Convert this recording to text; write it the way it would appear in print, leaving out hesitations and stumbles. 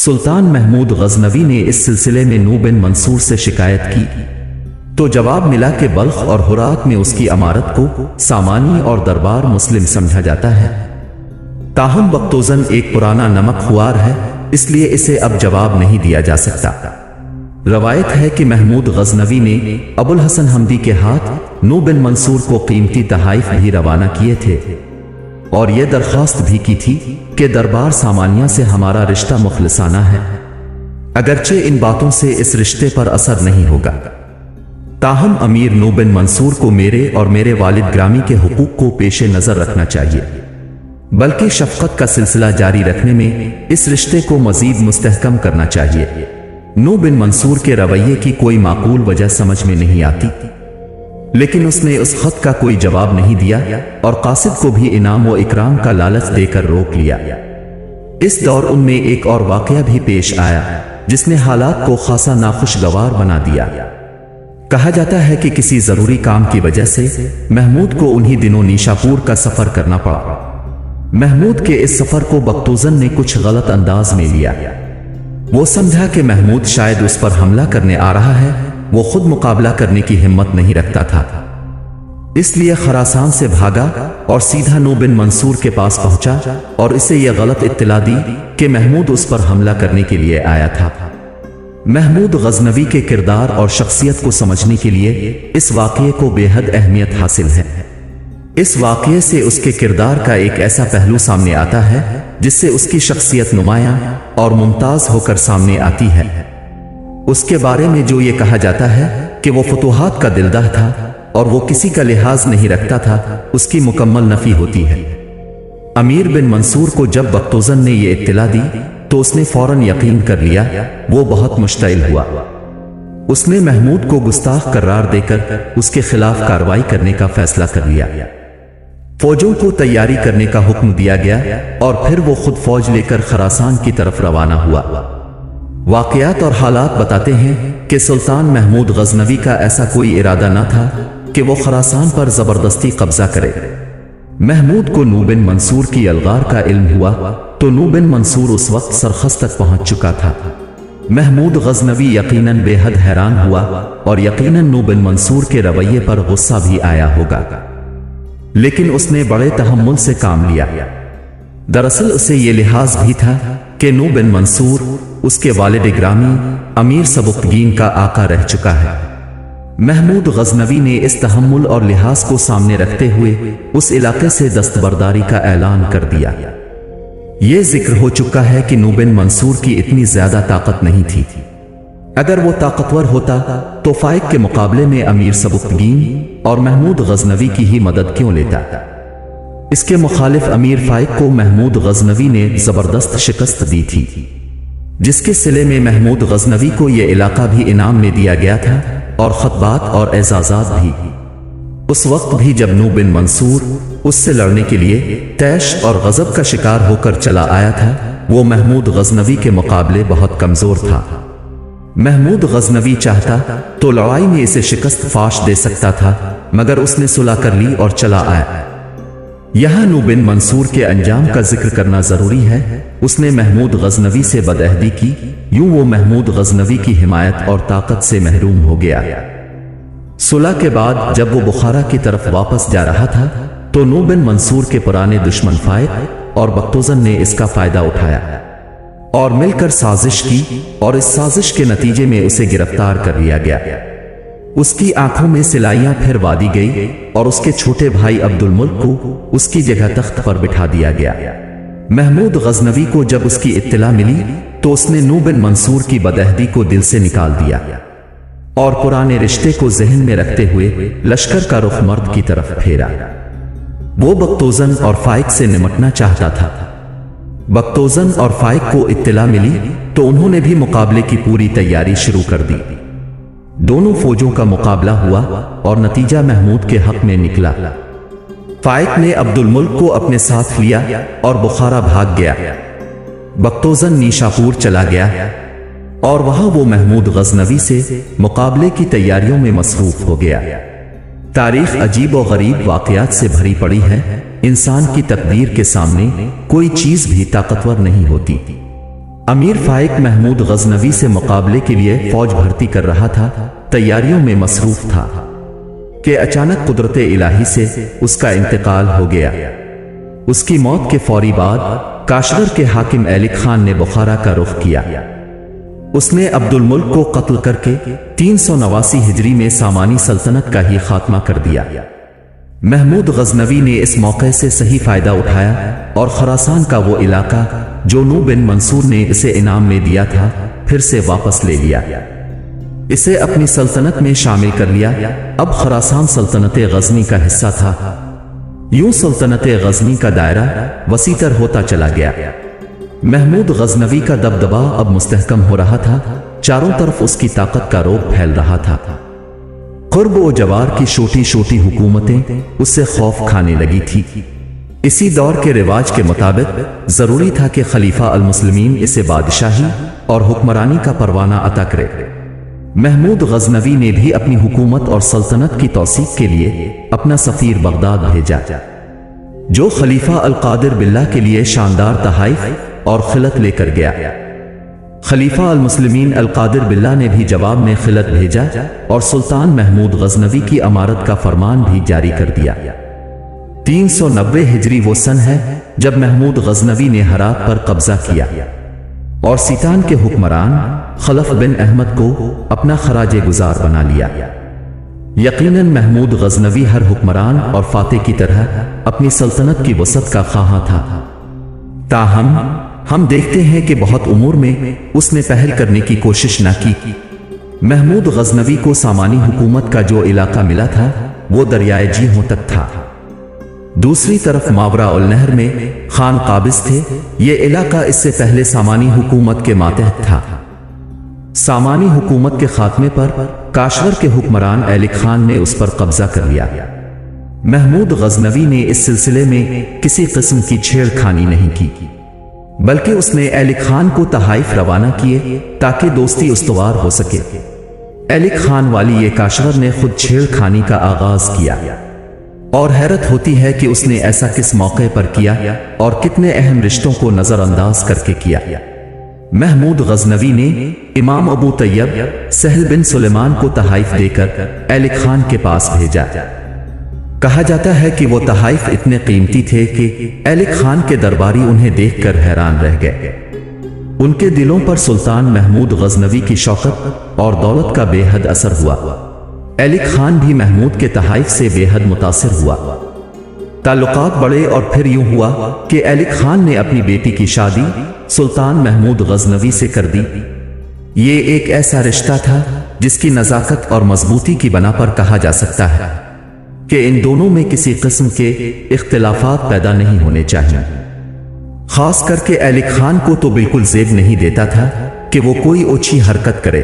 سلطان محمود غزنوی نے اس سلسلے میں نو بن منصور سے شکایت کی تو جواب ملا کہ بلخ اور ہرات میں اس کی امارت کو سامانی اور دربار مسلم سمجھا جاتا ہے، تاہم بختوزن ایک پرانا نمک خوار ہے، اس لیے اسے اب جواب نہیں دیا جا سکتا۔ روایت ہے کہ محمود غزنوی نے ابو الحسن حمدی کے ہاتھ نو بن منصور کو قیمتی تحائف بھی روانہ کیے تھے اور یہ درخواست بھی کی تھی کہ دربار سامانیہ سے ہمارا رشتہ مخلصانہ ہے، اگرچہ ان باتوں سے اس رشتے پر اثر نہیں ہوگا، تاہم امیر نو بن منصور کو میرے اور میرے والد گرامی کے حقوق کو پیش نظر رکھنا چاہیے، بلکہ شفقت کا سلسلہ جاری رکھنے میں اس رشتے کو مزید مستحکم کرنا چاہیے۔ نو بن منصور کے رویے کی کوئی معقول وجہ سمجھ میں نہیں آتی، لیکن اس نے اس خط کا کوئی جواب نہیں دیا اور قاصد کو بھی انعام و اکرام کا لالچ دے کر روک لیا۔ اس دور ان میں ایک اور واقعہ بھی پیش آیا جس نے حالات کو خاصا ناخوشگوار بنا دیا۔ کہا جاتا ہے کہ کسی ضروری کام کی وجہ سے محمود کو انہی دنوں نیشاپور کا سفر کرنا پڑا۔ محمود کے اس سفر کو بختوزن نے کچھ غلط انداز میں لیا۔ وہ سمجھا کہ محمود شاید اس پر حملہ کرنے آ رہا ہے، وہ خود مقابلہ کرنے کی ہمت نہیں رکھتا تھا، اس لیے خراسان سے بھاگا اور سیدھا نو بن منصور کے پاس پہنچا اور اسے یہ غلط اطلاع دی کہ محمود اس پر حملہ کرنے کے لیے آیا تھا۔ محمود غزنوی کے کردار اور شخصیت کو سمجھنے کے لیے اس واقعے کو بے حد اہمیت حاصل ہے۔ اس واقعے سے اس کے کردار کا ایک ایسا پہلو سامنے آتا ہے جس سے اس کی شخصیت نمایاں اور ممتاز ہو کر سامنے آتی ہے۔ اس کے بارے میں جو یہ کہا جاتا ہے کہ وہ فتوحات کا دلدہ تھا اور وہ کسی کا لحاظ نہیں رکھتا تھا، اس کی مکمل نفی ہوتی ہے۔ امیر بن منصور کو جب بختوزن نے یہ اطلاع دی تو اس نے فوراً یقین کر لیا، وہ بہت مشتعل ہوا۔ اس نے محمود کو گستاخ قرار دے کر اس کے خلاف کارروائی کرنے کا فیصلہ کر لیا۔ فوجوں کو تیاری کرنے کا حکم دیا گیا اور پھر وہ خود فوج لے کر خراسان کی طرف روانہ ہوا۔ واقعات اور حالات بتاتے ہیں کہ سلطان محمود غزنوی کا ایسا کوئی ارادہ نہ تھا کہ وہ خراسان پر زبردستی قبضہ کرے۔ محمود کو نو بن منصور کی الغار کا علم ہوا تو نو بن منصور اس وقت سرخس تک پہنچ چکا تھا۔ محمود غزنوی یقیناً بے حد حیران ہوا اور یقیناً نو بن منصور کے رویے پر غصہ بھی آیا ہوگا، لیکن اس نے بڑے تحمل سے کام لیا۔ دراصل اسے یہ لحاظ بھی تھا کہ نو بن منصور اس کے والد گرامی امیر سبکتگین کا آقا رہ چکا ہے۔ محمود غزنوی نے اس تحمل اور لحاظ کو سامنے رکھتے ہوئے اس علاقے سے دستبرداری کا اعلان کر دیا۔ یہ ذکر ہو چکا ہے کہ نو بن منصور کی اتنی زیادہ طاقت نہیں تھی، اگر وہ طاقتور ہوتا تو فائق کے مقابلے میں امیر سبکتگین اور محمود غزنوی کی ہی مدد کیوں لیتا؟ اس کے مخالف امیر فائق کو محمود غزنوی نے زبردست شکست دی تھی، جس کے صلے میں محمود غزنوی کو یہ علاقہ بھی انعام میں دیا گیا تھا اور خطبات اور اعزازات بھی۔ اس وقت بھی جب نو بن منصور اس سے لڑنے کے لیے طیش اور غضب کا شکار ہو کر چلا آیا تھا، وہ محمود غزنوی کے مقابلے بہت کمزور تھا۔ محمود غزنوی چاہتا تو لڑائی میں اسے شکست فاش دے سکتا تھا، مگر اس نے صلح کر لی اور چلا آیا۔ یہاں نو بن منصور کے انجام کا ذکر کرنا ضروری ہے۔ اس نے محمود غزنوی سے بدعہدی کی، یوں وہ محمود غزنوی کی حمایت اور طاقت سے محروم ہو گیا۔ صلح کے بعد جب وہ بخارا کی طرف واپس جا رہا تھا تو نو بن منصور کے پرانے دشمن فائق اور بختوزن نے اس کا فائدہ اٹھایا اور مل کر سازش کی، اور اس سازش کے نتیجے میں اسے گرفتار کر لیا گیا۔ اس کی آنکھوں میں سلائیاں پھروا دی گئی اور اس کے چھوٹے بھائی عبد الملک کو اس کی جگہ تخت پر بٹھا دیا گیا۔ محمود غزنوی کو جب اس کی اطلاع ملی تو اس نے نو بن منصور کی بدعہدی کو دل سے نکال دیا اور پرانے رشتے کو ذہن میں رکھتے ہوئے لشکر کا رخ مرد کی طرف پھیرا۔ وہ بختوزن اور فائق سے نمٹنا چاہتا تھا۔ بختوزن اور فائق کو اطلاع ملی تو انہوں نے بھی مقابلے کی پوری تیاری شروع کر دی۔ دونوں فوجوں کا مقابلہ ہوا اور نتیجہ محمود کے حق میں نکلا۔ فائق نے عبد الملک کو اپنے ساتھ لیا اور بخارا بھاگ گیا۔ بختوزن نیشاپور چلا گیا اور وہاں وہ محمود غزنوی سے مقابلے کی تیاریوں میں مصروف ہو گیا۔ تاریخ عجیب و غریب واقعات سے بھری پڑی ہے۔ انسان کی تقدیر کے سامنے کوئی چیز بھی طاقتور نہیں ہوتی۔ امیر فائق محمود غزنوی سے مقابلے کے لیے فوج بھرتی کر رہا تھا، تیاریوں میں مصروف تھا کہ اچانک قدرت الہی سے اس کا انتقال ہو گیا۔ اس کی موت کے فوری بعد کاشغر کے حاکم ایلک خان نے بخارا کا رخ کیا۔ اس نے عبد الملک کو قتل کر کے 389 ہجری میں سامانی سلطنت کا ہی خاتمہ کر دیا۔ محمود غزنوی نے اس موقع سے صحیح فائدہ اٹھایا اور خراسان کا وہ علاقہ جو نو بن منصور نے اسے انعام میں دیا تھا پھر سے واپس لے لیا، اسے اپنی سلطنت میں شامل کر لیا۔ اب خراسان سلطنت غزنی کا حصہ تھا۔ یوں سلطنت غزنی کا دائرہ وسیع تر ہوتا چلا گیا۔ محمود غزنوی کا دبدبا اب مستحکم ہو رہا تھا، چاروں طرف اس کی طاقت کا رعب پھیل رہا تھا۔ قرب و جوار کی چھوٹی چھوٹی حکومتیں اس سے خوف کھانے لگی تھی۔ اسی دور کے رواج کے مطابق ضروری تھا کہ خلیفہ المسلمین اسے بادشاہی اور حکمرانی کا پروانہ عطا کرے۔ محمود غزنوی نے بھی اپنی حکومت اور سلطنت کی توثیق کے لیے اپنا سفیر بغداد بھیجا، جو خلیفہ القادر باللہ کے لیے شاندار تحائف اور خلعت لے کر گیا۔ خلیفہ المسلمین القادر باللہ نے بھی جواب میں خلعت بھیجا اور سلطان محمود غزنوی کی امارت کا فرمان بھی جاری کر دیا۔ 390 ہجری وہ سن ہے جب محمود غزنوی نے ہرات پر قبضہ کیا اور سیتان کے حکمران خلف بن احمد کو اپنا خراج گزار بنا لیا۔ یقیناً محمود غزنوی ہر حکمران اور فاتح کی طرح اپنی سلطنت کی وسعت کا خواہاں تھا، تاہم ہم دیکھتے ہیں کہ بہت امور میں اس نے پہل کرنے کی کوشش نہ کی۔ محمود غزنوی کو سامانی حکومت کا جو علاقہ ملا تھا وہ دریائے جیحوں تک تھا۔ دوسری طرف ماورا النہر میں خان قابض تھے، یہ علاقہ اس سے پہلے سامانی حکومت کے ماتحت تھا۔ سامانی حکومت کے خاتمے پر کاشغر کے حکمران ایلک خان نے اس پر قبضہ کر لیا۔ محمود غزنوی نے اس سلسلے میں کسی قسم کی چھیڑ خانی نہیں کی، بلکہ اس نے ایلک خان کو تحائف روانہ کیے تاکہ دوستی استوار ہو سکے۔ ایلک خان والی یہ کاشغر نے خود چھیڑ خانی کا آغاز کیا، اور حیرت ہوتی ہے کہ اس نے ایسا کس موقع پر کیا اور کتنے اہم رشتوں کو نظر انداز کر کے کیا۔ محمود غزنوی نے امام ابو طیب سہل بن سلیمان کو تحائف دے کر ایلک خان کے پاس بھیجا۔ کہا جاتا ہے کہ وہ تحائف اتنے قیمتی تھے کہ ایلک خان کے درباری انہیں دیکھ کر حیران رہ گئے۔ ان کے دلوں پر سلطان محمود غزنوی کی شوکت اور دولت کا بے حد اثر ہوا۔ ایلک خان بھی محمود کے تحائف سے بے حد متاثر ہوا۔ تعلقات بڑھے اور پھر یوں ہوا کہ ایلک خان نے اپنی بیٹی کی شادی سلطان محمود غزنوی سے کر دی۔ یہ ایک ایسا رشتہ تھا جس کی نزاکت اور مضبوطی کی بنا پر کہا جا سکتا ہے کہ ان دونوں میں کسی قسم کے اختلافات پیدا نہیں ہونے چاہیے۔ خاص کر کے ایلک خان کو تو بالکل زیب نہیں دیتا تھا کہ وہ کوئی اوچھی حرکت کرے۔